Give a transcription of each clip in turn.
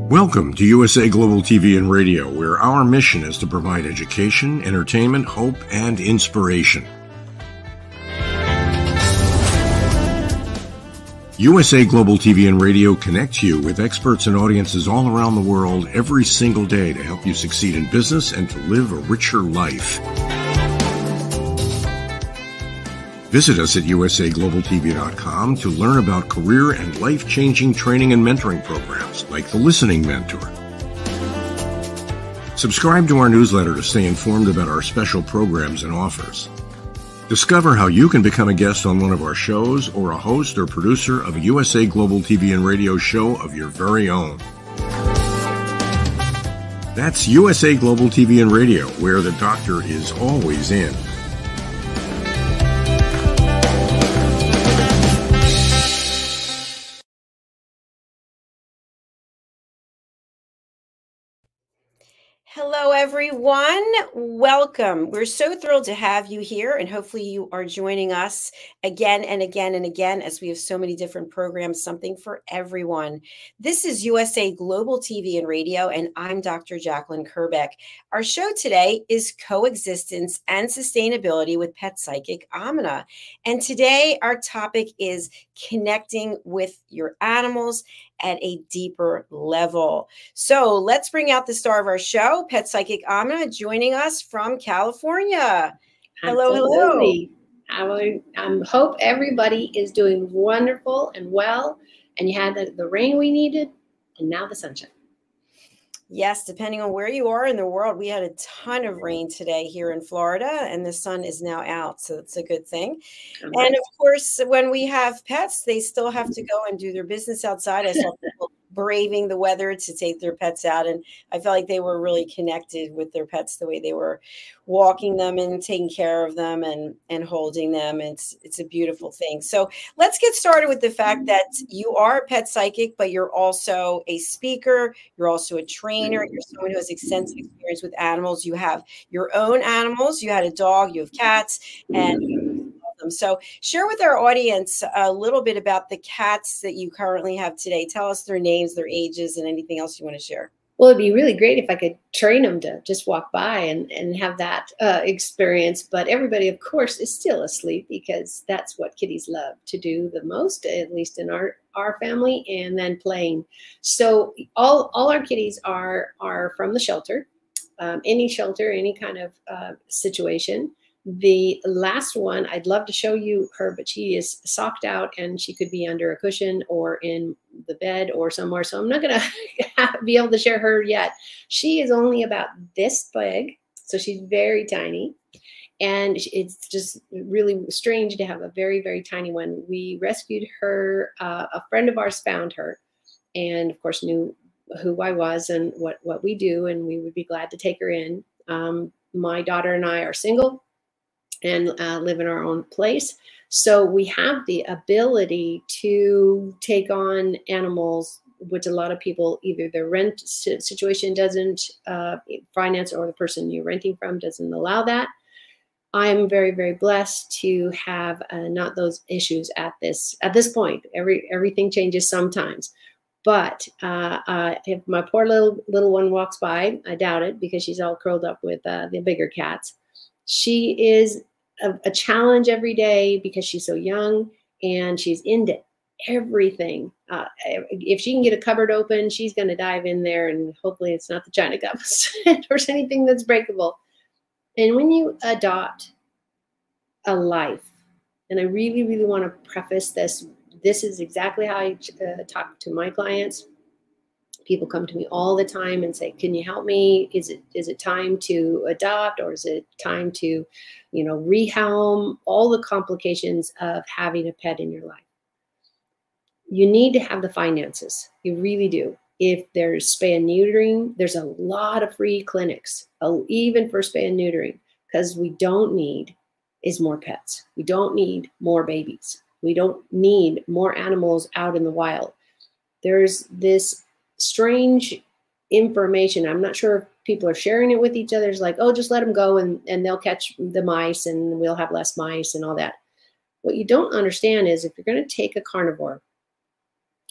Welcome to USA Global TV and Radio, where our mission is to provide education, entertainment, hope, and inspiration. USA Global TV and Radio connects you with experts and audiences all around the world every single day to help you succeed in business and to live a richer life. Visit us at usaglobaltv.com to learn about career and life-changing training and mentoring programs like the Listening Mentor. Subscribe to our newsletter to stay informed about our special programs and offers. Discover how you can become a guest on one of our shows or a host or producer of a USA Global TV and Radio show of your very own. That's USA Global TV and Radio, where the doctor is always in. Hello, everyone. Welcome. We're so thrilled to have you here, and hopefully you are joining us again and again and again, as we have so many different programs, something for everyone. This is USA Global TV and Radio, and I'm Dr. Jacalyn Kerbeck. Our show today is Coexistence and Sustainability with Pet Psychic Aminah. And today our topic is connecting with your animals at a deeper level. So let's bring out the star of our show, Pet Psychic Aminah, joining us from California. Hello, Absolutely. Hello. I hope everybody is doing wonderful and well, and you had the rain we needed, and now the sunshine. Yes, depending on where you are in the world, we had a ton of rain today here in Florida, and the sun is now out, so it's a good thing. And of course, when we have pets, they still have to go and do their business outside. I saw people braving the weather to take their pets out, and I felt like they were really connected with their pets, the way they were walking them and taking care of them and holding them. It's a beautiful thing. So let's get started with the fact that you are a pet psychic, but you're also a speaker. You're also a trainer. You're someone who has extensive experience with animals. You have your own animals. You had a dog, you have cats, and you love them. So share with our audience a little bit about the cats that you currently have today. Tell us their names, their ages, and anything else you want to share. Well, it'd be really great if I could train them to just walk by and have that experience. But everybody, of course, is still asleep, because that's what kitties love to do the most, at least in our family, and then playing. So all our kitties are from the shelter, any shelter, any kind of situation. The last one, I'd love to show you her, but she is socked out, and she could be under a cushion or in the bed or somewhere. So I'm not going to be able to share her yet. She is only about this big, so she's very tiny. And it's just really strange to have a very, very tiny one. We rescued her. A friend of ours found her, and of course knew who I was and what we do, and we would be glad to take her in. My daughter and I are single and live in our own place. So we have the ability to take on animals, which a lot of people, either their rent situation doesn't finance, or the person you're renting from doesn't allow that. I'm very, very blessed to have not those issues at this point. Everything changes sometimes. But if my poor little one walks by, I doubt it, because she's all curled up with the bigger cats. She is a challenge every day because she's so young and she's into everything. If she can get a cupboard open, she's going to dive in there, and hopefully it's not the China cups or anything that's breakable. And when you adopt a life, and I really, really want to preface this is exactly how I talk to my clients. People come to me all the time and say, can you help me? Is it time to adopt, or is it time to, rehome? All the complications of having a pet in your life. You need to have the finances. You really do. If there's spay and neutering, there's a lot of free clinics, even for spay and neutering, because we don't need is more pets. We don't need more babies. We don't need more animals out in the wild. There's this strange information. I'm not sure if people are sharing it with each other. It's like, oh, just let them go and they'll catch the mice and we'll have less mice and all that. What you don't understand is, if you're going to take a carnivore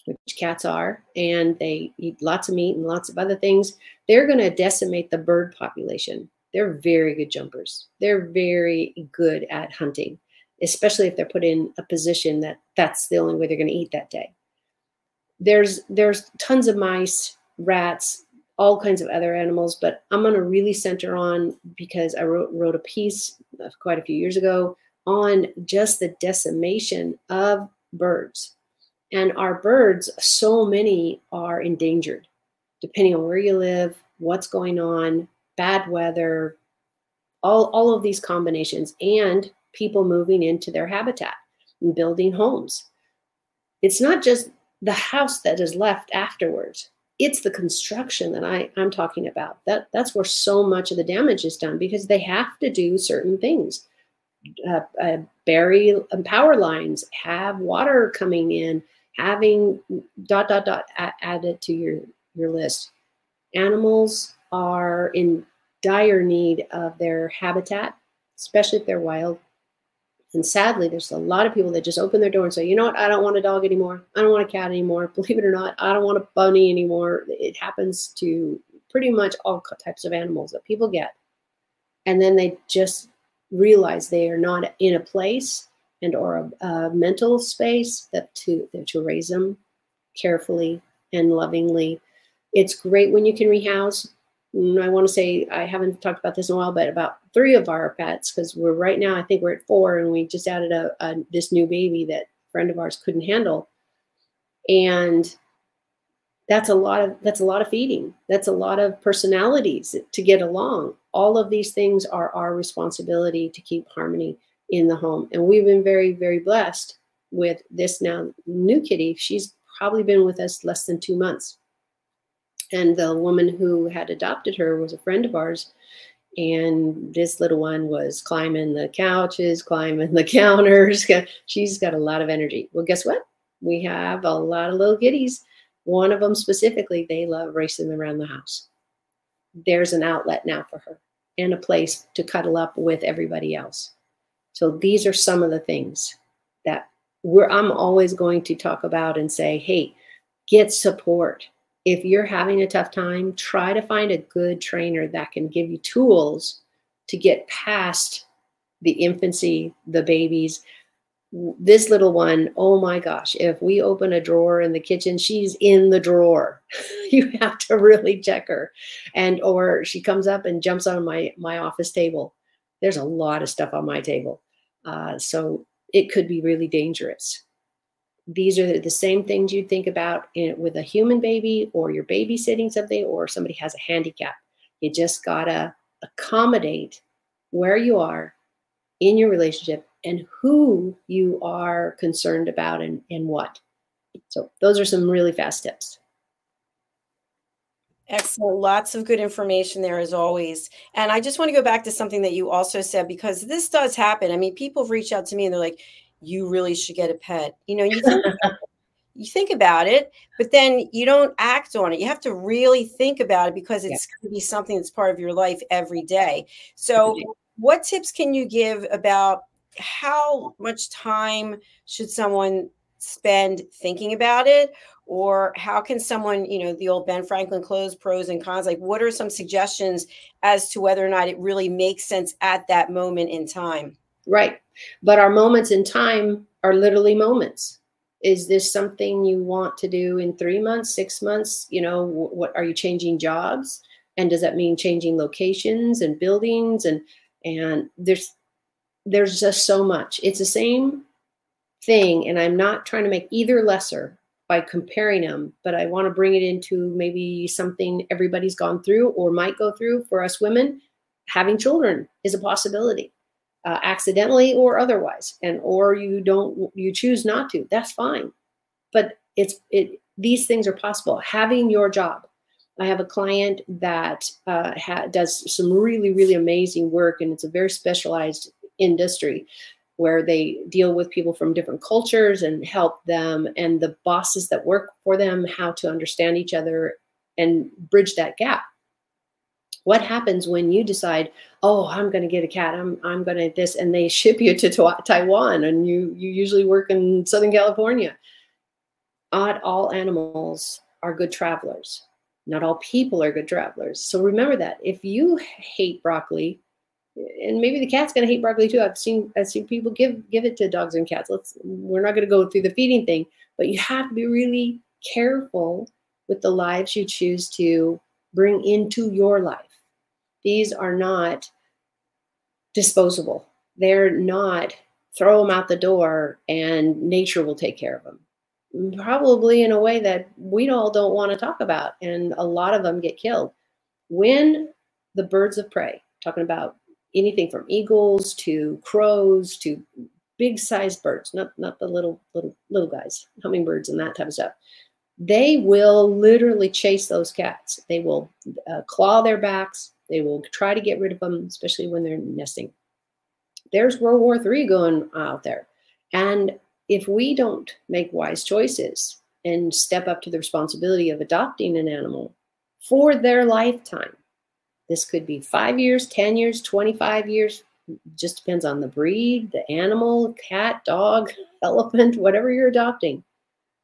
which cats are, and they eat lots of meat and lots of other things, they're going to decimate the bird population. They're very good jumpers. They're very good at hunting, especially if they're put in a position that that's the only way they're going to eat that day. There's tons of mice, rats, all kinds of other animals, but I'm going to really center on, because I wrote a piece quite a few years ago on just the decimation of birds. And our birds, so many are endangered, depending on where you live, what's going on, bad weather, all of these combinations, and people moving into their habitat and building homes. It's not just the house that is left afterwards. It's the construction that I'm talking about. That's where so much of the damage is done, because they have to do certain things. Bury power lines, have water coming in, having ... added to your list. Animals are in dire need of their habitat, especially if they're wild. And sadly, there's a lot of people that just open their door and say, you know what, I don't want a dog anymore. I don't want a cat anymore. Believe it or not, I don't want a bunny anymore. It happens to pretty much all types of animals that people get. And then they just realize they are not in a place and or a mental space that to raise them carefully and lovingly. It's great when you can rehouse. I want to say, I haven't talked about this in a while, but about 3 of our pets, because we're right now, I think we're at 4, and we just added this new baby that a friend of ours couldn't handle. And that's a lot of feeding. That's a lot of personalities to get along. All of these things are our responsibility to keep harmony in the home. And we've been very, very blessed with this now new kitty. She's probably been with us less than 2 months. And the woman who had adopted her was a friend of ours. And this little one was climbing the couches, climbing the counters. She's got a lot of energy. Well, guess what? We have a lot of little kitties. One of them specifically, they love racing around the house. There's an outlet now for her and a place to cuddle up with everybody else. So these are some of the things that I'm always going to talk about and say, hey, get support. If you're having a tough time, try to find a good trainer that can give you tools to get past the infancy, the babies. This little one, oh my gosh, if we open a drawer in the kitchen, she's in the drawer. You have to really check her. Or she comes up and jumps on my office table. There's a lot of stuff on my table. So it could be really dangerous. These are the same things you'd think about with a human baby, or you're babysitting something, or somebody has a handicap. You just gotta accommodate where you are in your relationship and who you are concerned about and what. So those are some really fast tips. Excellent. Lots of good information there as always. And I just want to go back to something that you also said, because this does happen. I mean, people have reached out to me and they're like, you really should get a pet. You know, you think about it, but then you don't act on it. You have to really think about it, because it's going to be something that's part of your life every day. So what tips can you give about how much time should someone spend thinking about it? Or how can someone, you know, the old Ben Franklin pros and cons, like what are some suggestions as to whether or not it really makes sense at that moment in time? Right. But our moments in time are literally moments. Is this something you want to do in 3 months, 6 months? You know, what are you changing jobs? And does that mean changing locations and buildings? And there's just so much. It's the same thing. And I'm not trying to make either lesser by comparing them, but I want to bring it into maybe something everybody's gone through or might go through. For us women, having children is a possibility. Accidentally or otherwise, or you choose not to, that's fine. But these things are possible. Having your job. I have a client that does some really, really amazing work, and it's a very specialized industry where they deal with people from different cultures and help them and the bosses that work for them how to understand each other and bridge that gap. What happens when you decide, oh, I'm going to get a cat, I'm going to this, and they ship you to Taiwan, and you usually work in Southern California? not all animals are good travelers. Not all people are good travelers. So remember that. If you hate broccoli, and maybe the cat's going to hate broccoli too. I've seen people give it to dogs and cats. We're not going to go through the feeding thing, but you have to be really careful with the lives you choose to bring into your life. These are not disposable. They're not throw them out the door and nature will take care of them. Probably in a way that we all don't want to talk about, and a lot of them get killed. When the birds of prey, talking about anything from eagles to crows to big sized birds, not the little guys, hummingbirds and that type of stuff, they will literally chase those cats. They will claw their backs. They will try to get rid of them, especially when they're nesting. There's World War III going out there. And if we don't make wise choices and step up to the responsibility of adopting an animal for their lifetime, this could be 5 years, 10 years, 25 years, just depends on the breed, the animal, cat, dog, elephant, whatever you're adopting.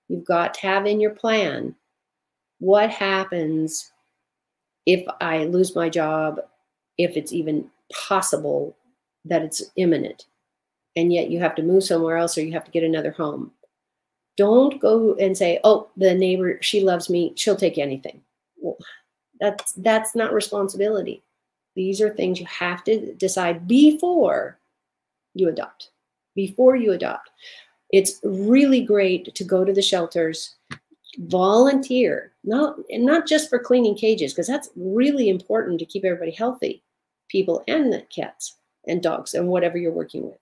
You've got to have in your plan, what happens if I lose my job, if it's even possible that it's imminent, and yet you have to move somewhere else or you have to get another home. Don't go and say, oh, the neighbor, she loves me, she'll take anything. Well, that's not responsibility. These are things you have to decide before you adopt. Before you adopt. It's really great to go to the shelters, volunteer, not just for cleaning cages, because that's really important to keep everybody healthy, people and the cats and dogs and whatever you're working with.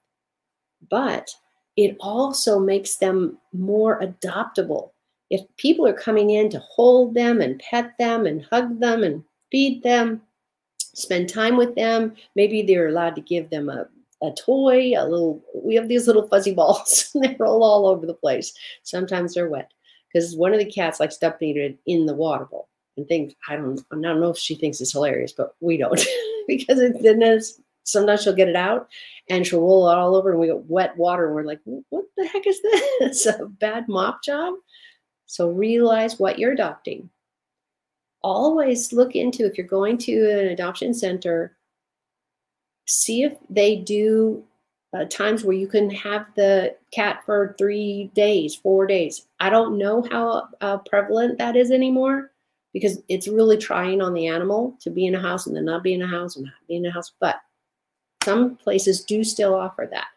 But it also makes them more adoptable. If people are coming in to hold them and pet them and hug them and feed them, spend time with them, maybe they're allowed to give them a toy, we have these little fuzzy balls and they roll all over the place. Sometimes they're wet because one of the cats likes dumping it in the water bowl and thinks, I don't know if she thinks it's hilarious, but we don't because sometimes she'll get it out and she'll roll it all over and we get wet water and we're like, what the heck is this? A bad mop job? So realize what you're adopting. Always look into, if you're going to an adoption center, see if they do times where you can have the cat for 3 days, 4 days. I don't know how prevalent that is anymore because it's really trying on the animal to be in a house and then not be in a house and not be in a house. But some places do still offer that.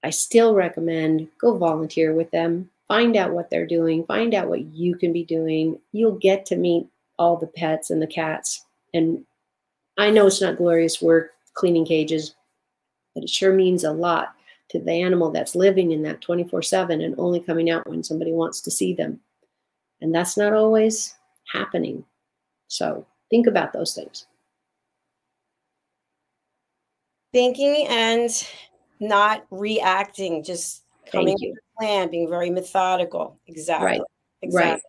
I still recommend go volunteer with them. Find out what they're doing. Find out what you can be doing. You'll get to meet all the pets and the cats. And I know it's not glorious work cleaning cages, but it sure means a lot to the animal that's living in that 24/7 and only coming out when somebody wants to see them. And that's not always happening. So think about those things. Thinking and not reacting, just coming with a plan, being very methodical. Exactly. Right. Exactly. Right.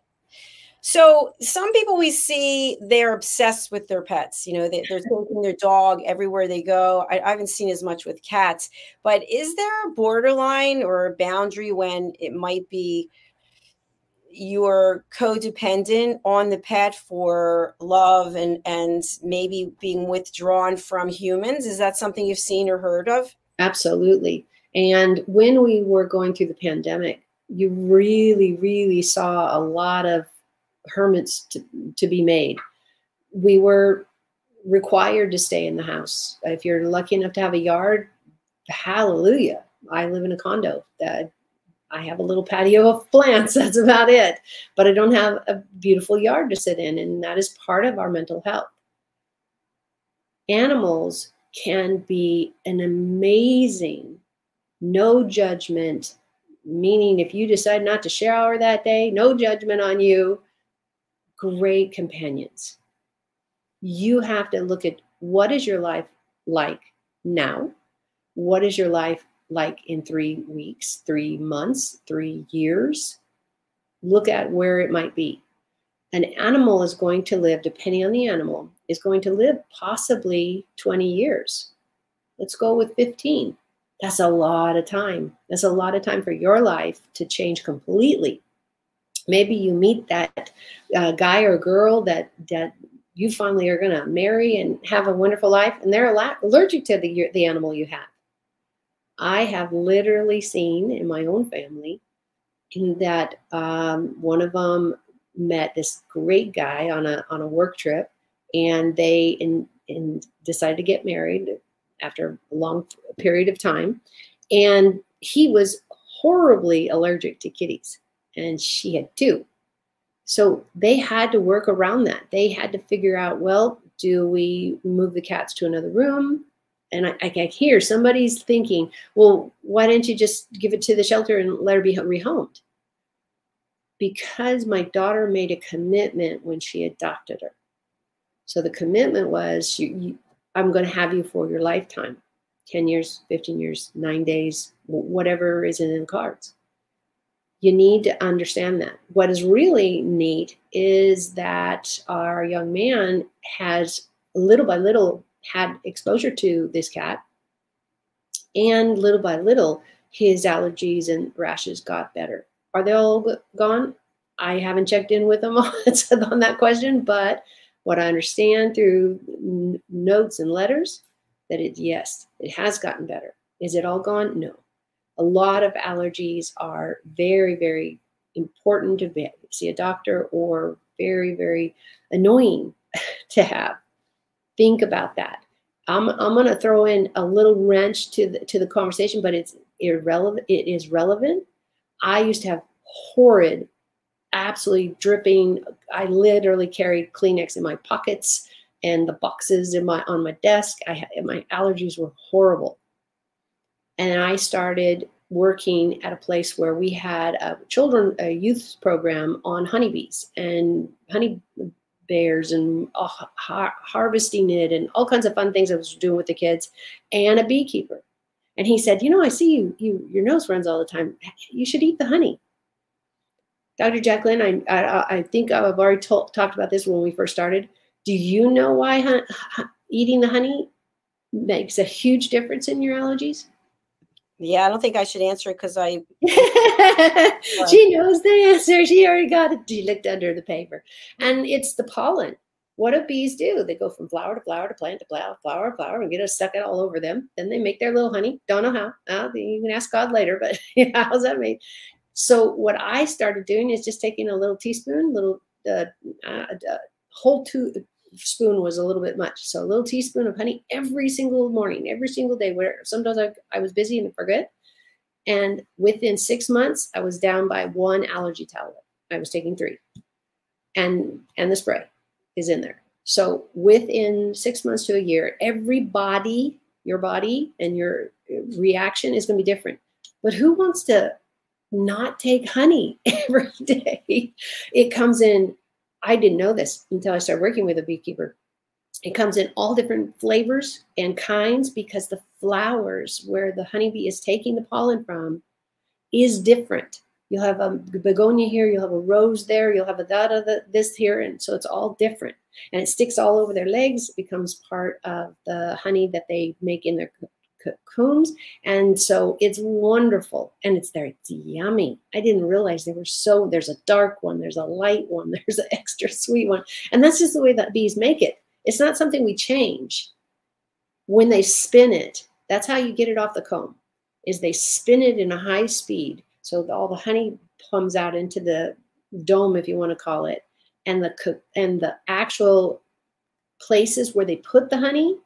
So some people we see, they're obsessed with their pets. You know, they're taking their dog everywhere they go. I haven't seen as much with cats, but is there a borderline or a boundary when it might be you're codependent on the pet for love and maybe being withdrawn from humans? Is that something you've seen or heard of? Absolutely. And when we were going through the pandemic, you really, really saw a lot of hermits to be made. We were required to stay in the house. If you're lucky enough to have a yard, hallelujah. I live in a condo. I have a little patio of plants. That's about it. But I don't have a beautiful yard to sit in. And that is part of our mental health. Animals can be an amazing, no judgment, meaning if you decide not to shower that day, no judgment on you, great companions. You have to look at what is your life like now? What is your life like in 3 weeks, 3 months, 3 years? Look at where it might be. An animal is going to live, depending on the animal, is going to live possibly 20 years. Let's go with 15. That's a lot of time. That's a lot of time for your life to change completely Maybe you meet that guy or girl that you finally are going to marry and have a wonderful life, and they're allergic to the animal you have. I have literally seen in my own family that one of them met this great guy on a work trip, and they decided to get married after a long period of time. And he was horribly allergic to kitties, and she had too. So they had to work around that. They had to figure out, well, do we move the cats to another room? And I hear somebody's thinking, well, why didn't you just give it to the shelter and let her be rehomed? Because my daughter made a commitment when she adopted her. So the commitment was, I'm going to have you for your lifetime, 10 years, 15 years, 9 days, whatever is in the cards. You need to understand that. What is really neat is that our young man has, little by little, had exposure to this cat, and little by little his allergies and rashes got better. Are they all gone? I haven't checked in with him on that question, but what I understand through notes and letters, that yes, it has gotten better. Is it all gone? No. A lot of allergies are very, very important to see a doctor, or very, very annoying to have. Think about that. I'm going to throw in a little wrench to the conversation, but it's irrelevant. It is relevant. I used to have horrid, absolutely dripping. I literally carried Kleenex in my pockets and the boxes on my desk. My allergies were horrible, and I started working at a place where we had a youth program on honeybees and honey bears, and harvesting it, and all kinds of fun things I was doing with the kids, and a beekeeper. And he said, I see your nose runs all the time. You should eat the honey. Dr. Jacalyn, I think I've already talked about this when we first started. Do you know why eating the honey makes a huge difference in your allergies? Yeah, I don't think I should answer it because I... She knows the answer. She already got it. She looked under the paper. And it's the pollen. What do bees do? They go from flower to flower to plant to flower to flower, and get us suck it all over them. Then they make their little honey. Don't know how. You can ask God later, but how's that made? So what I started doing is just taking a little teaspoon, whole spoon was a little bit much. So a little teaspoon of honey every single morning, every single day, where sometimes I was busy and forget. And within 6 months, I was down by 1 allergy tablet. I was taking 3. And the spray is in there. So within 6 months to a year, your body and your reaction is going to be different. But who wants to not take honey every day? It comes in, I didn't know this until I started working with a beekeeper. It comes in all different flavors and kinds, because the flowers where the honeybee is taking the pollen from is different. You'll have a begonia here, you'll have a rose there, you'll have this here, and so it's all different. And it sticks all over their legs. It becomes part of the honey that they make in their cocoons, and so it's wonderful, and it's yummy. I didn't realize there's a dark one, there's a light one, there's an extra sweet one, and that's just the way that bees make it. It's not something we change. When they spin it, that's how you get it off the comb, is they spin it in a high speed, so all the honey comes out into the dome, if you want to call it, and the actual places where they put the honey,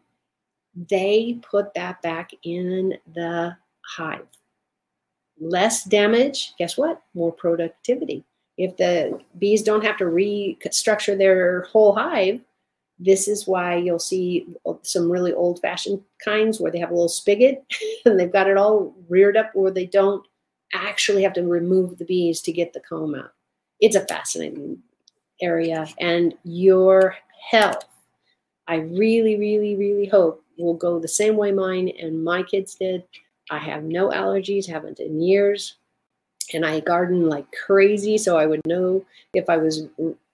they put that back in the hive. Less damage, guess what? More productivity. If the bees don't have to restructure their whole hive, this is why you'll see some really old-fashioned kinds where they have a little spigot and they've got it all reared up, where they don't actually have to remove the bees to get the comb out. It's a fascinating area, and your health, I really, really, really hope, will go the same way mine and my kids did. I have no allergies, haven't in years, and I garden like crazy, so I would know if I was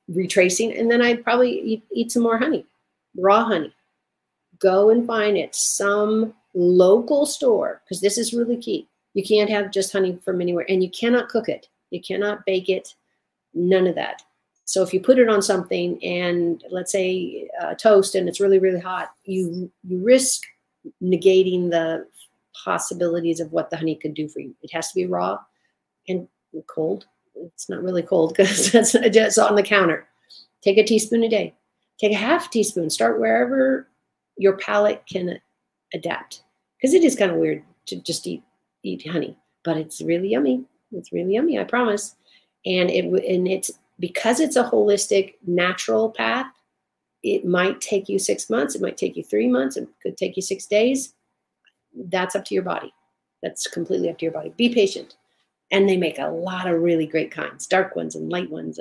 retracing, and then I'd probably eat some more honey, raw honey. Go and find it, some local store, because this is really key. You can't have just honey from anywhere, and you cannot cook it. You cannot bake it. None of that. So if you put it on something and let's say toast and it's really, really hot, you risk negating the possibilities of what the honey could do for you. It has to be raw and cold. It's not really cold because it's on the counter. Take a teaspoon a day. Take a half teaspoon. Start wherever your palate can adapt. Because it is kind of weird to just eat honey, but it's really yummy. It's really yummy, I promise. And it's because it's a holistic, natural path. It might take you 6 months. It might take you 3 months. It could take you 6 days. That's up to your body. That's completely up to your body. Be patient. And they make a lot of really great kinds, dark ones and light ones.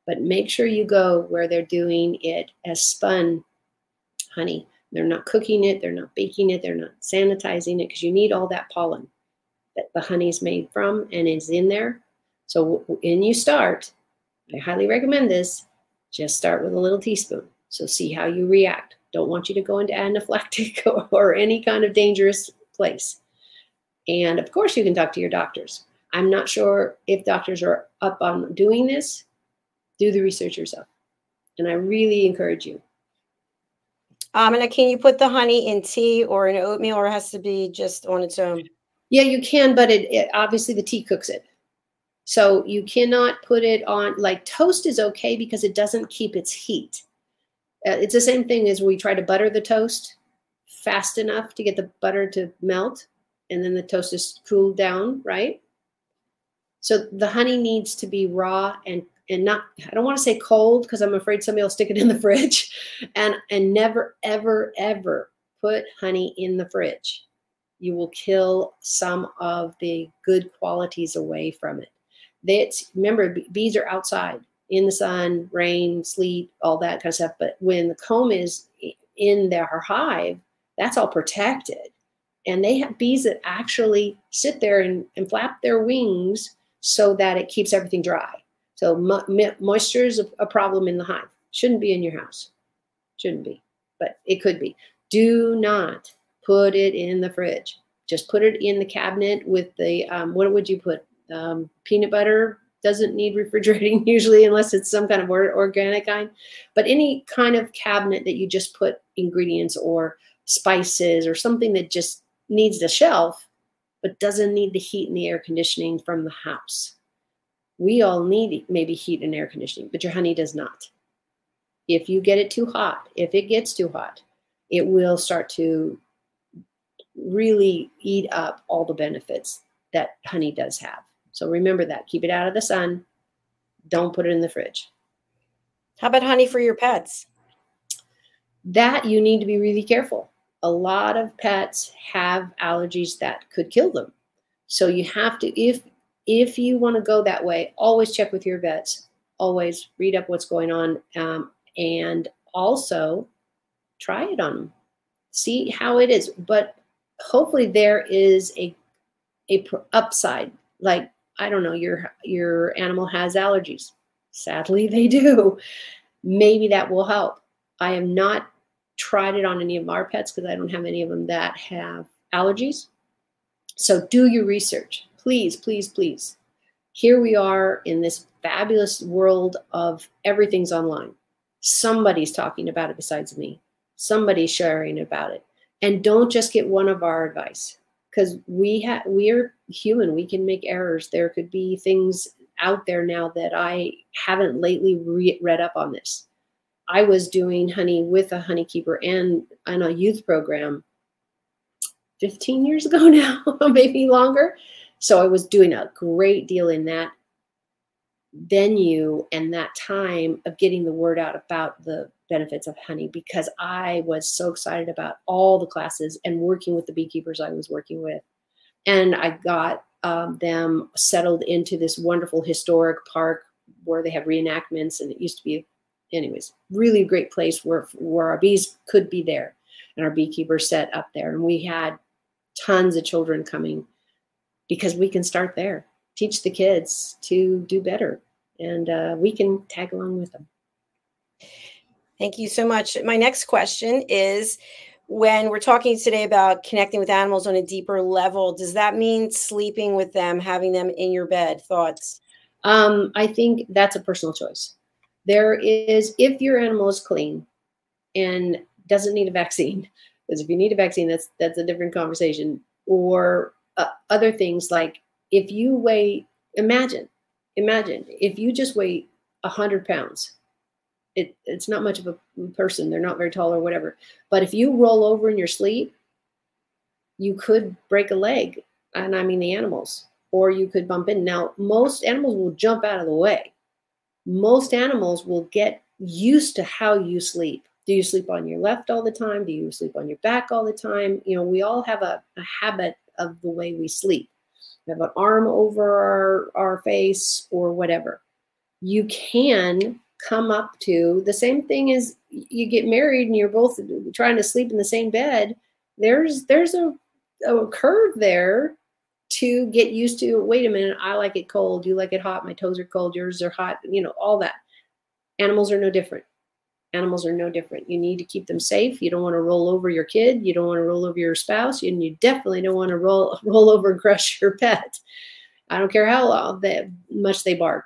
But make sure you go where they're doing it as spun honey. They're not cooking it. They're not baking it. They're not sanitizing it because you need all that pollen that the honey is made from and is in there. So when you start, I highly recommend this, just start with a little teaspoon. So see how you react. Don't want you to go into anaphylactic or any kind of dangerous place. And of course you can talk to your doctors. I'm not sure if doctors are up on doing this. Do the research yourself. And I really encourage you. And can you put the honey in tea or in oatmeal, or it has to be just on its own? Yeah, you can, but it obviously the tea cooks it. So you cannot put it on, like toast is okay because it doesn't keep its heat. It's the same thing as we try to butter the toast fast enough to get the butter to melt, and then the toast is cooled down, right? So the honey needs to be raw and not, I don't want to say cold because I'm afraid somebody will stick it in the fridge. And never, ever, ever put honey in the fridge. You will kill some of the good qualities away from it. Remember, bees are outside in the sun, rain, sleet, all that kind of stuff. But when the comb is in their hive, that's all protected. And they have bees that actually sit there and flap their wings so that it keeps everything dry. So moisture is a problem in the hive. Shouldn't be in your house. Shouldn't be, but it could be. Do not put it in the fridge. Just put it in the cabinet with the, what would you put? Peanut butter doesn't need refrigerating usually unless it's some kind of organic kind. But any kind of cabinet that you just put ingredients or spices or something that just needs the shelf but doesn't need the heat and the air conditioning from the house. We all need maybe heat and air conditioning, but your honey does not. If you get it too hot, if it gets too hot, it will start to really eat up all the benefits that honey does have. So remember that. Keep it out of the sun. Don't put it in the fridge. How about honey for your pets? That you need to be really careful. A lot of pets have allergies that could kill them. So you have to, if you want to go that way, always check with your vets. Always read up what's going on, and also try it on them. See how it is. But hopefully there is a upside. Like, I don't know, your animal has allergies. Sadly, they do. Maybe that will help. I have not tried it on any of our pets because I don't have any of them that have allergies. So do your research. Please, please, please. Here we are in this fabulous world of everything's online. Somebody's talking about it besides me. Somebody's sharing about it. And don't just get one of our advice, because we are human. We can make errors. There could be things out there now that I haven't lately read up on this. I was doing honey with a honeykeeper and on a youth program 15 years ago now, maybe longer. So I was doing a great deal in that venue and that time of getting the word out about the benefits of honey, because I was so excited about all the classes and working with the beekeepers I was working with. And I got them settled into this wonderful historic park where they have reenactments, and it used to be, anyways, really great place where our bees could be there, and our beekeepers set up there. And we had tons of children coming because we can start there, teach the kids to do better, and we can tag along with them. Thank you so much. My next question is, when we're talking today about connecting with animals on a deeper level, does that mean sleeping with them, having them in your bed? Thoughts? I think that's a personal choice. There is, if your animal is clean and doesn't need a vaccine, because if you need a vaccine, that's a different conversation. Or other things like if you weigh, imagine if you just weigh 100 pounds, it's not much of a person. They're not very tall or whatever. But if you roll over in your sleep, you could break a leg, and I mean the animals, or you could bump in. Now, most animals will jump out of the way. Most animals will get used to how you sleep. Do you sleep on your left all the time? Do you sleep on your back all the time? You know, we all have a habit of the way we sleep. We have an arm over our face or whatever. You can come up to the same thing as you get married and you're both trying to sleep in the same bed. There's a curve there to get used to. Wait a minute, I like it cold, you like it hot, my toes are cold, yours are hot, you know, all that. Animals are no different. Animals are no different. You need to keep them safe. You don't want to roll over your kid. You don't want to roll over your spouse. And you definitely don't want to roll over and crush your pet. I don't care how much they bark.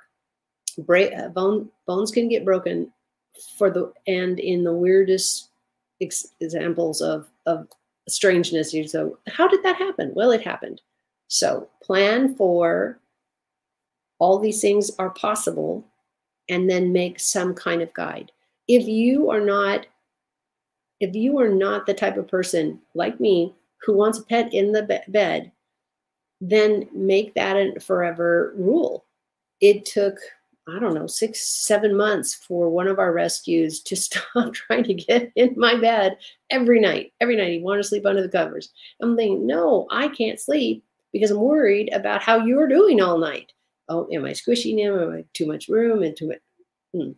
Bones can get broken and in the weirdest examples of strangeness. So how did that happen? Well, it happened. So plan for all these things are possible and then make some kind of guide. If you are not the type of person like me who wants a pet in the bed, then make that a forever rule. It took, I don't know, 6-7 months for one of our rescues to stop trying to get in my bed every night. Every night he wanted to sleep under the covers. I'm thinking, no, I can't sleep because I'm worried about how you're doing all night. Oh, am I squishing him? Am I too much room and too much?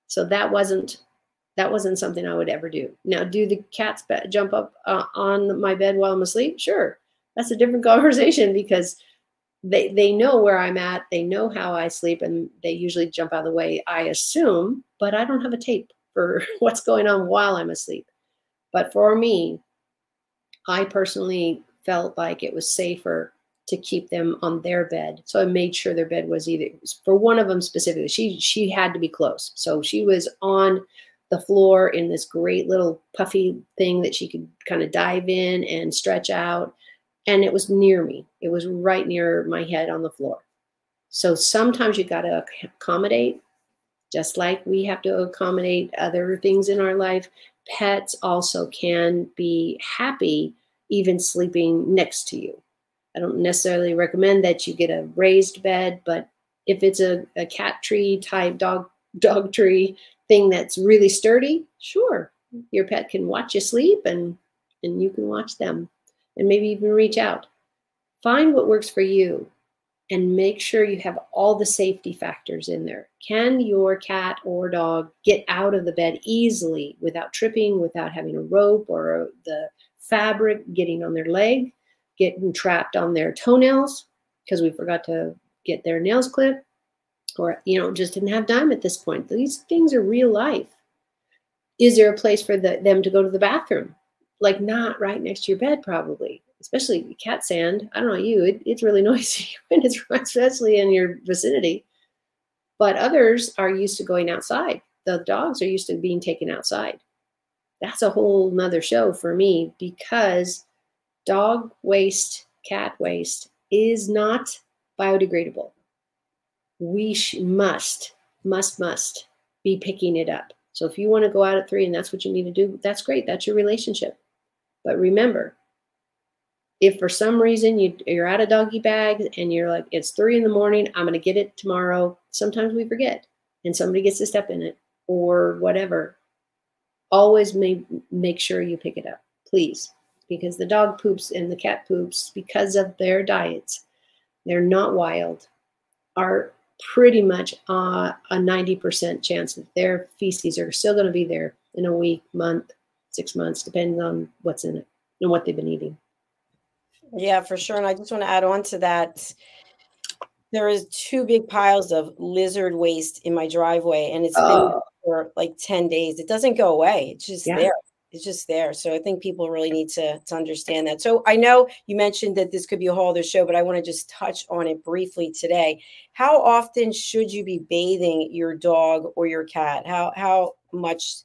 So that wasn't something I would ever do. Now, do the cats jump up on my bed while I'm asleep? Sure. That's a different conversation because they know where I'm at. They know how I sleep, and they usually jump out of the way, I assume, but I don't have a tape for what's going on while I'm asleep. But for me, I personally felt like it was safer to keep them on their bed. So I made sure their bed was for one of them specifically, she had to be close. So she was on the floor in this great little puffy thing that she could kind of dive in and stretch out. And it was near me. It was right near my head on the floor. So sometimes you got to accommodate, just like we have to accommodate other things in our life. Pets also can be happy even sleeping next to you. I don't necessarily recommend that you get a raised bed, but if it's a cat tree type, dog tree thing that's really sturdy, sure, your pet can watch you sleep and you can watch them and maybe even reach out. Find what works for you and make sure you have all the safety factors in there. Can your cat or dog get out of the bed easily without tripping, without having a rope or the fabric getting on their leg, getting trapped on their toenails because we forgot to get their nails clipped, or, you know, just didn't have time at this point? These things are real life. Is there a place for them to go to the bathroom? Like not right next to your bed, probably, especially cat sand. I don't know you, it's really noisy when it's especially in your vicinity. But others are used to going outside. The dogs are used to being taken outside. That's a whole nother show for me because dog waste, cat waste is not biodegradable. We must be picking it up. So if you want to go out at 3 and that's what you need to do, that's great. That's your relationship. But remember, if for some reason you're out of doggy bags and you're like, it's 3 in the morning, I'm going to get it tomorrow. Sometimes we forget and somebody gets to step in it or whatever. Always make sure you pick it up, please. Because the dog poops and the cat poops because of their diets. They're not wild. Are pretty much a 90% chance that their feces are still going to be there in a week, month, 6 months, depending on what's in it and what they've been eating. Yeah, for sure. And I just want to add on to that. There is 2 big piles of lizard waste in my driveway, and it's been for like 10 days. It doesn't go away. It's just there. It's just there. So I think people really need to understand that. So I know you mentioned that this could be a whole other show, but I want to just touch on it briefly today. How often should you be bathing your dog or your cat? How much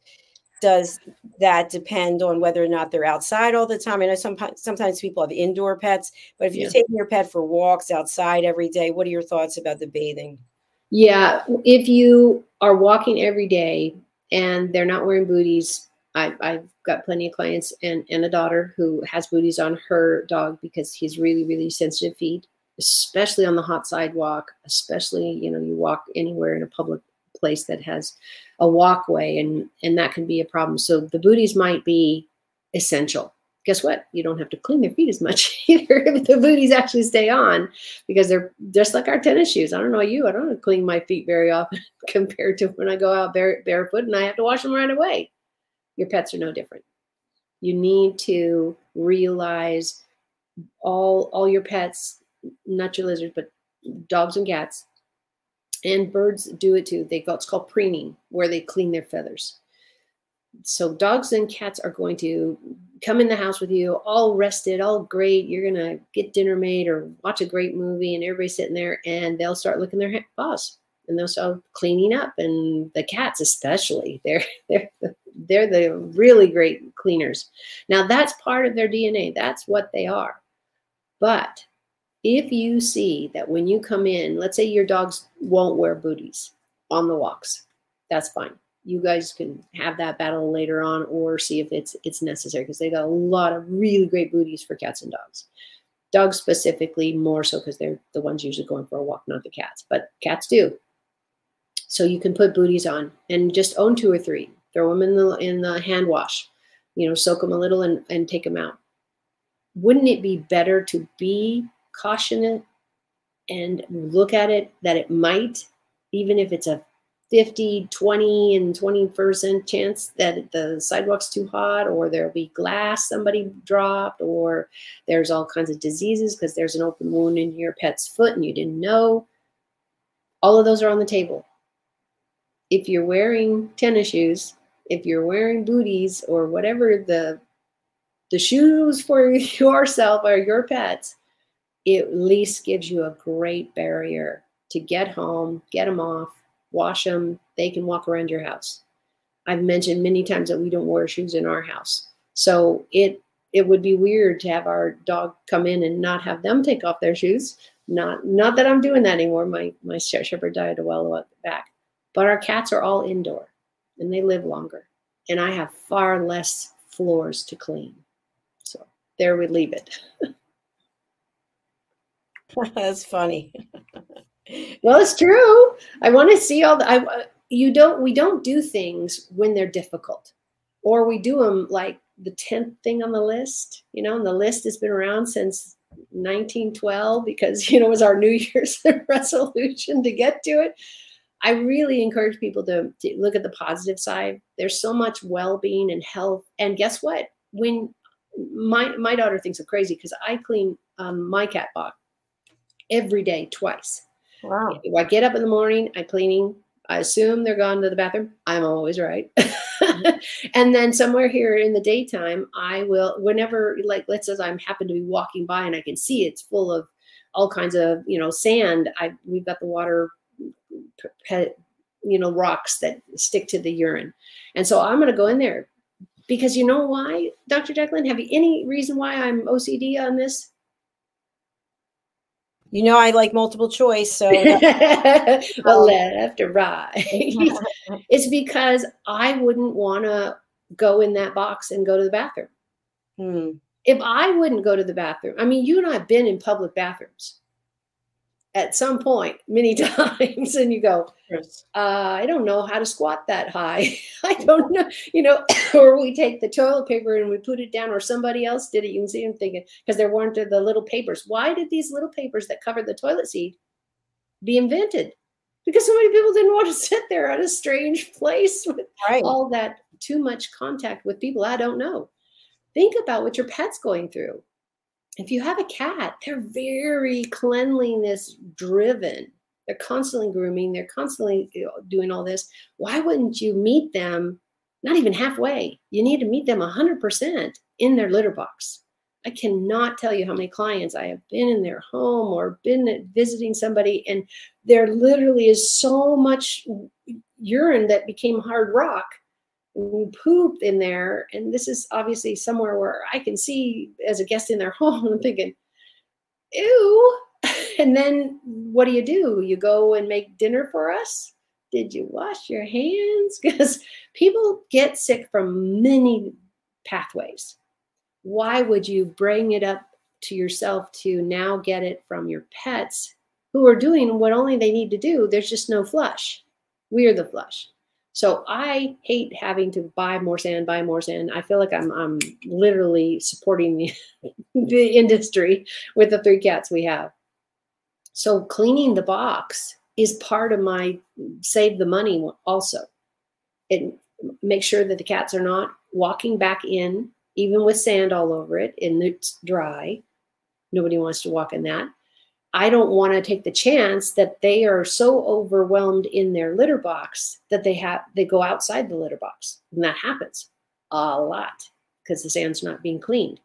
does that depend on whether or not they're outside all the time? I know sometimes people have indoor pets, but if you're taking your pet for walks outside every day, what are your thoughts about the bathing? Yeah, if you are walking every day and they're not wearing booties, I've got plenty of clients and a daughter who has booties on her dog because he's really, really sensitive feet, especially on the hot sidewalk, especially, you know, you walk anywhere in a public place that has a walkway, and that can be a problem. So the booties might be essential. Guess what? You don't have to clean their feet as much either if the booties actually stay on, because they're just like our tennis shoes. I don't know you, I don't clean my feet very often compared to when I go out barefoot and I have to wash them right away. Your pets are no different. You need to realize all your pets, not your lizards, but dogs and cats and birds do it too. It's called preening, where they clean their feathers. So dogs and cats are going to come in the house with you all rested, all great. You're going to get dinner made or watch a great movie and everybody's sitting there and they'll start licking their paws and they'll start cleaning up. And the cats especially, they're the really great cleaners. Now that's part of their DNA. That's what they are. But if you see that when you come in, let's say your dogs won't wear booties on the walks, that's fine. You guys can have that battle later on or see if it's necessary, because they got a lot of really great booties for cats and dogs. Dogs specifically more so because they're the ones usually going for a walk, not the cats, but cats do. So you can put booties on and just own 2 or 3. Throw them in the hand wash, you know, soak them a little and take them out. Wouldn't it be better to be cautious and look at it that it might, even if it's a 50, 20, and 20% chance that the sidewalk's too hot, or there'll be glass somebody dropped, or there's all kinds of diseases because there's an open wound in your pet's foot and you didn't know. All of those are on the table. If you're wearing tennis shoes, if you're wearing booties or whatever the shoes for yourself or your pets, it at least gives you a great barrier to get home, get them off, wash them. They can walk around your house. I've mentioned many times that we don't wear shoes in our house. So it would be weird to have our dog come in and not have them take off their shoes. Not that I'm doing that anymore. My shepherd died a while back. But our cats are all indoor and they live longer. And I have far less floors to clean. So there we leave it. That's funny. Well, it's true. I want to see all the, we don't do things when they're difficult, or we do them like the 10th thing on the list, you know, and the list has been around since 1912 because, you know, it was our New Year's resolution to get to it. I really encourage people to look at the positive side. There's so much well-being and health. And guess what? When my daughter thinks I'm crazy because I clean my cat box every day, twice. Wow. I get up in the morning, I'm cleaning. I assume they're gone to the bathroom. I'm always right. And then somewhere here in the daytime, I will, whenever, like, let's say I happen to be walking by and I can see it's full of all kinds of, you know, sand. We've got the water, you know, rocks that stick to the urine. And so I'm going to go in there because you know why, Dr. Jacalyn, have you any reason why I'm OCD on this? You know, I like multiple choice. So well, left or right. It's because I wouldn't want to go in that box and go to the bathroom. If I wouldn't go to the bathroom, I mean, you and I have been in public bathrooms at some point many times, and you go, I don't know how to squat that high. I don't know, you know, or we take the toilet paper and we put it down, or somebody else did it. You can see them thinking, because there weren't the little papers. Why did these little papers that covered the toilet seat be invented? Because so many people didn't want to sit there at a strange place with all that too much contact with people I don't know. Think about what your pet's going through. If you have a cat, they're very cleanliness driven. They're constantly grooming. They're constantly doing all this. Why wouldn't you meet them not even halfway. You need to meet them 100% in their litter box. I cannot tell you how many clients I have been in their home or been visiting somebody, and there literally is so much urine that became hard rock. And we pooped in there, and this is obviously somewhere where I can see as a guest in their home, I'm thinking, ew. And then what do? You go and make dinner for us? Did you wash your hands? Because people get sick from many pathways. Why would you bring it up to yourself to now get it from your pets who are doing what only they need to do? There's just no flush. We're the flush. So I hate having to buy more sand. I feel like I'm literally supporting the industry with the 3 cats we have. So cleaning the box is part of my save the money also. It makes sure that the cats are not walking back in, even with sand all over it, and it's dry. Nobody wants to walk in that. I don't want to take the chance that they are so overwhelmed in their litter box that they go outside the litter box. And that happens a lot because the sand's not being cleaned.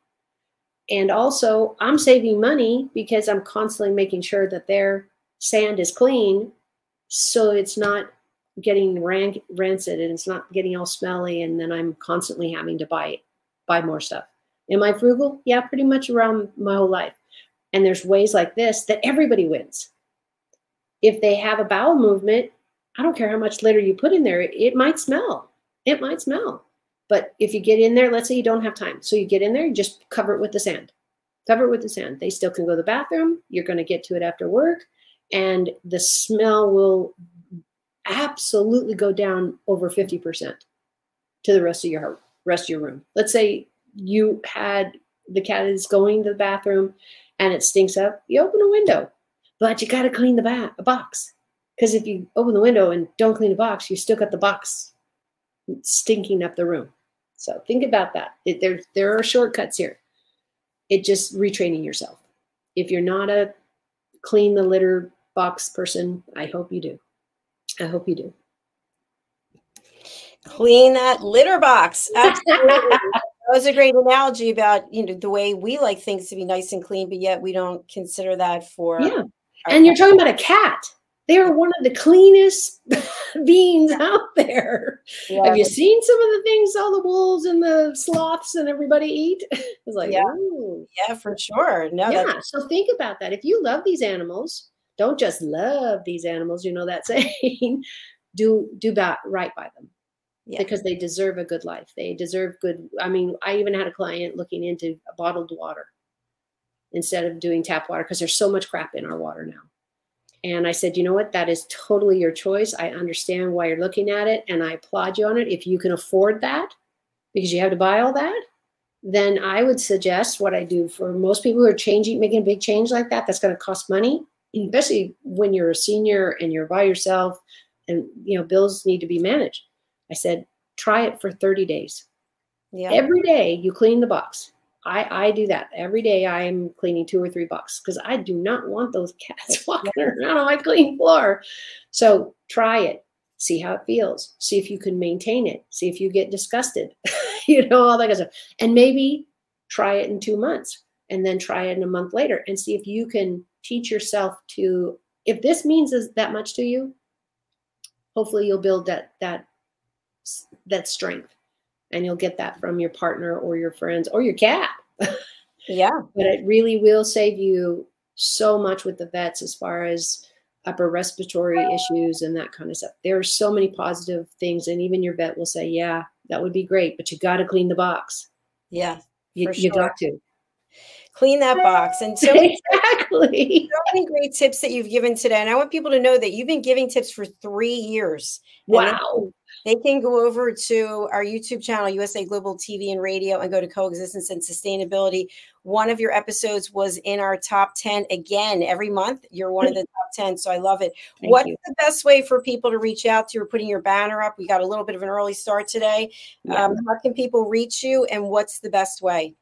And also I'm saving money because I'm constantly making sure that their sand is clean, so it's not getting rancid and it's not getting all smelly. And then I'm constantly having to buy more stuff. Am I frugal? Yeah, pretty much around my whole life. And there's ways like this that everybody wins. If they have a bowel movement, I don't care how much litter you put in there, it might smell. It might smell. But if you get in there, let's say you don't have time. So you get in there, you just cover it with the sand. Cover it with the sand. They still can go to the bathroom. You're going to get to it after work. And the smell will absolutely go down over 50% to the rest of your room. Let's say you had the cat is going to the bathroom and it stinks up. You open a window, but you got to clean the box. Because if you open the window and don't clean the box, you still got the box stinking up the room. So think about that. There are shortcuts here. It's just retraining yourself. If you're not a clean the litter box person, I hope you do. I hope you do. Clean that litter box. Absolutely. That was a great analogy about, the way we like things to be nice and clean, but yet we don't consider that for. Yeah. And you're talking about a cat. They are one of the cleanest beings out there. Yeah. Have you seen some of the things all the wolves and the sloths and everybody eat? It's like, yeah, ooh. Yeah, for sure. No, yeah. So think about that. If you love these animals, don't just love these animals. You know that saying. Do right by them. Yeah. Because they deserve a good life. They deserve good. I mean, I even had a client looking into bottled water instead of doing tap water because there's so much crap in our water now. And I said, you know what? That is totally your choice. I understand why you're looking at it, and I applaud you on it. If you can afford that, because you have to buy all that, then I would suggest what I do for most people who are making a big change like that. That's going to cost money, especially when you're a senior and you're by yourself, and bills need to be managed. I said, try it for 30 days. Yeah. Every day you clean the box. I do that. Every day I'm cleaning 2 or 3 boxes because I do not want those cats walking around on my clean floor. So try it. See how it feels. See if you can maintain it. See if you get disgusted. All that kind of stuff. And maybe try it in 2 months and then try it in a month later and see if you can teach yourself to, if this means that much to you, hopefully you'll build that strength. And you'll get that from your partner or your friends or your cat. Yeah. But it really will save you so much with the vets as far as upper respiratory issues and that kind of stuff. There are so many positive things. And even your vet will say, yeah, that would be great, but you got to clean the box. Yeah. You got to. Clean that box. And so exactly. So many great tips that you've given today. And I want people to know that you've been giving tips for 3 years. Wow. They can go over to our YouTube channel, USA Global TV and Radio, and go to Coexistence and Sustainability. One of your episodes was in our top 10 again every month. You're one of the top 10. So I love it. What's the best way for people to reach out to you? We're putting your banner up. We got a little bit of an early start today. Yeah. How can people reach you, and what's the best way?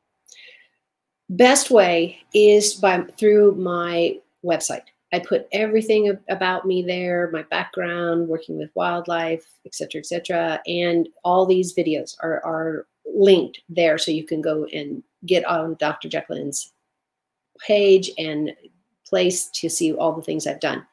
Best way is through my website, I put everything about me there, my background, working with wildlife, et cetera, and all these videos are linked there, so you can go and get on Dr. Jacalyn's page and place to see all the things I've done.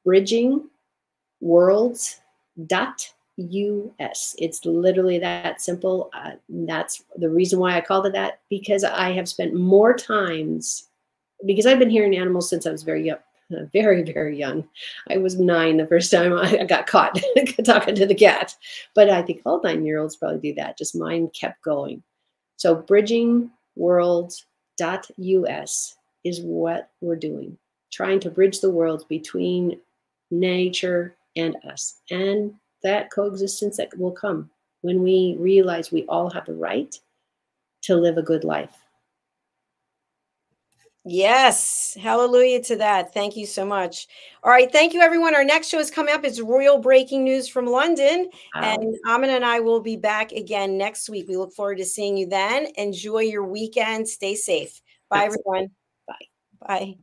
bridgingworlds.us. It's literally that simple. That's the reason why I called it that, because I have spent more times, because I've been hearing animals since I was very young. Very, very young. I was 9 the first time I got caught talking to the cat. But I think all 9-year-olds probably do that. Just mine kept going. So bridgingworlds.us is what we're doing. Trying to bridge the worlds between nature and us. And that coexistence that will come when we realize we all have the right to live a good life. Yes. Hallelujah to that. Thank you so much. All right. Thank you, everyone. Our next show is coming up. It's Royal Breaking News from London. Wow. And Aminah and I will be back again next week. We look forward to seeing you then. Enjoy your weekend. Stay safe. Bye, everyone. Bye. Bye.